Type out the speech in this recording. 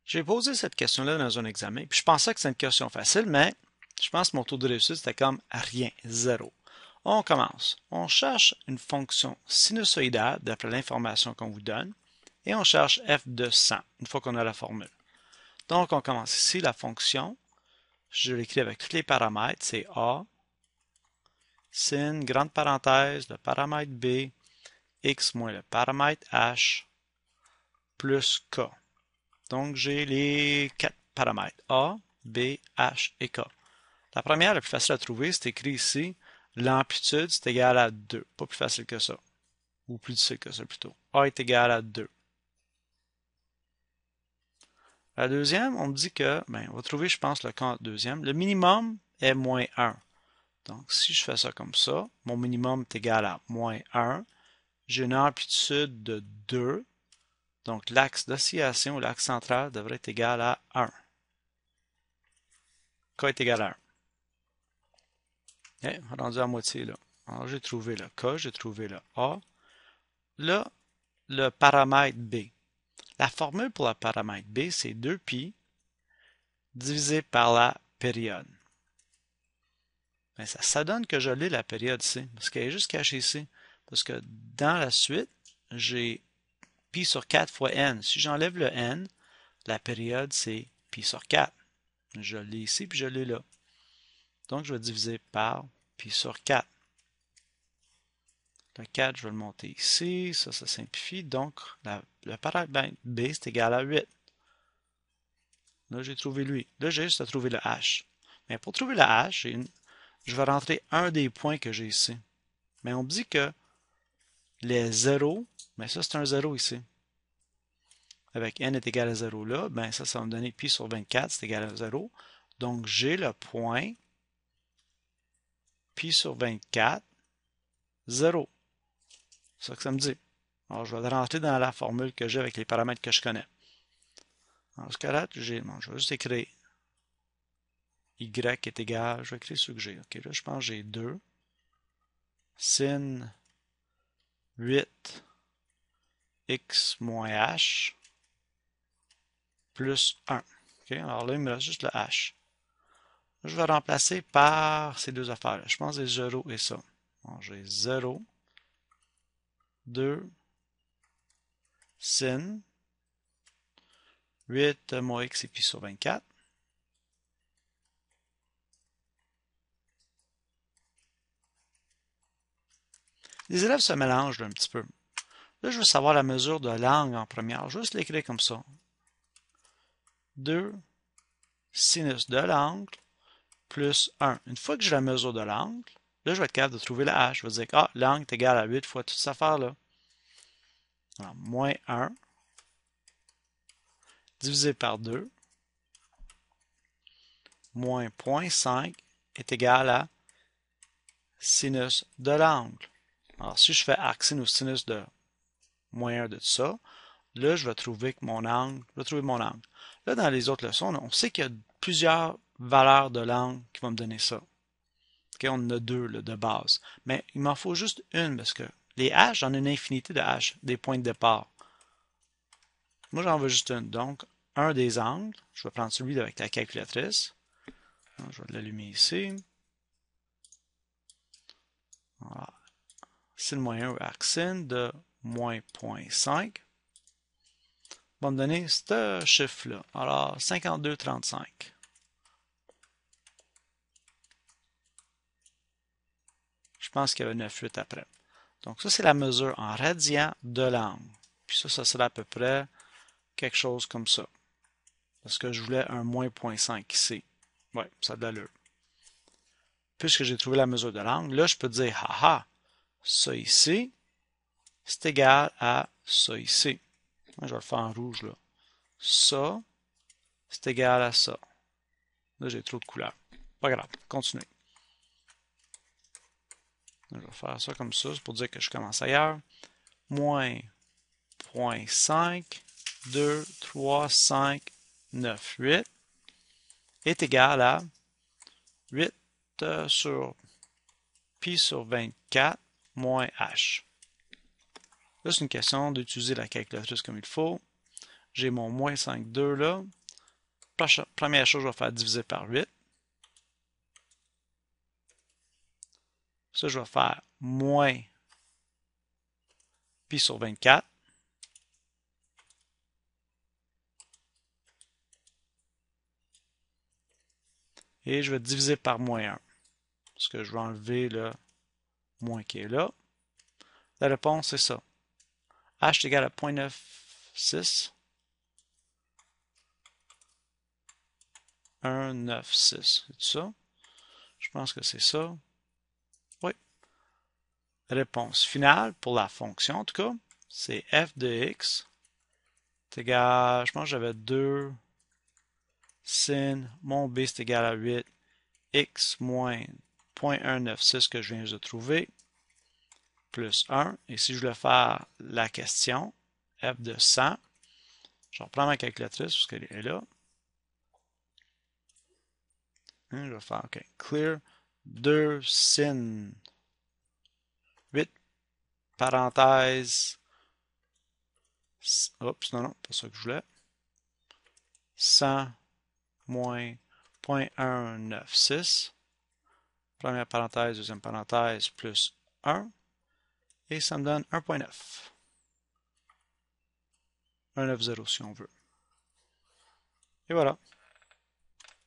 J'ai posé cette question-là dans un examen, puis je pensais que c'était une question facile, mais je pense que mon taux de réussite c'était comme rien, zéro. On commence. On cherche une fonction sinusoïdale d'après l'information qu'on vous donne, et on cherche f de 100, une fois qu'on a la formule. Donc, on commence ici, la fonction, je l'écris avec tous les paramètres, c'est a, sin, grande parenthèse, le paramètre b, x moins le paramètre h, plus k. Donc, j'ai les quatre paramètres A, B, H et K. La première, la plus facile à trouver, c'est écrit ici. L'amplitude, c'est égal à 2. Pas plus facile que ça. Ou plus difficile que ça, plutôt. A est égal à 2. La deuxième, on me dit que, on va trouver, je pense, le cas deuxième. Le minimum est moins 1. Donc, si je fais ça comme ça, mon minimum est égal à moins 1. J'ai une amplitude de 2. Donc, l'axe d'oscillation ou l'axe central devrait être égal à 1. K est égal à 1. Okay, rendu à moitié là. Alors, j'ai trouvé le K, j'ai trouvé le A. Là, le paramètre B. La formule pour le paramètre B, c'est 2π divisé par la période. Ça donne que je l'ai la période C, parce qu'elle est juste cachée ici. Parce que dans la suite, j'ai π sur 4 fois n. Si j'enlève le n, la période, c'est π sur 4. Je l'ai ici, puis je l'ai là. Donc, je vais diviser par π sur 4. Le 4, je vais le monter ici. Ça simplifie. Donc, le paramètre B, c'est égal à 8. Là, j'ai trouvé lui. Là, j'ai juste à trouver le H. Mais pour trouver le H, je vais rentrer un des points que j'ai ici. Mais on me dit que les zéros, ça, c'est un 0 ici. Avec n est égal à 0 là, ça va me donner π sur 24, c'est égal à 0. Donc, j'ai le point π sur 24, 0. C'est ça que ça me dit. Alors, je vais le rentrer dans la formule que j'ai avec les paramètres que je connais. Dans ce cas-là, je vais juste écrire y est égal, je vais écrire ce que j'ai. Ok, là, je pense que j'ai 2 sin 8 x moins h plus 1. Ok, alors là, il me reste juste le h. Là, je vais remplacer par ces deux affaires-là. Je pense que c'est 0 et ça. Alors, j'ai 0, 2, sin 8 moins x et pi sur 24. Les élèves se mélangent un petit peu. Là, je veux savoir la mesure de l'angle en première. Je vais juste l'écrire comme ça. 2 sinus de l'angle plus 1. Une fois que j'ai la mesure de l'angle, là, je vais être capable de trouver la h. Je vais dire que l'angle est égal à 8 fois toute cette affaire-là. Alors, moins 1 divisé par 2 moins 0,5 est égal à sinus de l'angle. Alors, si je fais arc sin ou sinus de moins 1 de tout ça, là, je vais trouver que mon angle, Là, dans les autres leçons, on sait qu'il y a plusieurs valeurs de l'angle qui vont me donner ça. Okay, on en a deux là, de base. Mais il m'en faut juste une parce que les h, j'en ai une infinité de h, des points de départ. Moi, j'en veux juste une. Donc, un des angles, je vais prendre celui avec la calculatrice. Je vais l'allumer ici. Voilà. Sin moins 1 arc sin de moins 0,5 va me donner ce chiffre-là. Alors, 52,35. Je pense qu'il y avait 9,8 après. Donc, ça, c'est la mesure en radians de l'angle. Puis ça sera à peu près quelque chose comme ça. Parce que je voulais un moins 0,5 ici. Oui, ça a de l'allure. Puisque j'ai trouvé la mesure de l'angle, là, je peux dire, haha, ça ici, c'est égal à ça ici. Je vais le faire en rouge, là. Ça, c'est égal à ça. Là, j'ai trop de couleurs. Pas grave, continuez. Je vais faire ça comme ça, c'est pour dire que je commence ailleurs. Moins 0,5, 2, 3, 5, 9, 8 est égal à 8 sur pi sur 24 moins h. Là, c'est une question d'utiliser la calculatrice comme il faut. J'ai mon moins 5,2 là. Première chose, je vais faire diviser par 8. Ça, je vais faire moins pi sur 24. Et je vais diviser par moins 1. Parce que je vais enlever le moins qui est là. La réponse, c'est ça. H est égal à 0.96. 196. C'est ça? Je pense que c'est ça. Oui. Réponse finale pour la fonction, en tout cas, c'est f de x est égal, je pense que j'avais 2 sin, mon b c'est égal à 8, x moins 0.196 que je viens de trouver, plus 1. Et si je voulais faire la question, f de 100, je reprends ma calculatrice parce qu'elle est là. Je vais faire, OK, clear, 2 sin 8, parenthèse, oups, non, pas ça que je voulais, 100 moins 0.196, première parenthèse, deuxième parenthèse, plus 1, et ça me donne 1.9. 1.90 si on veut. Et voilà.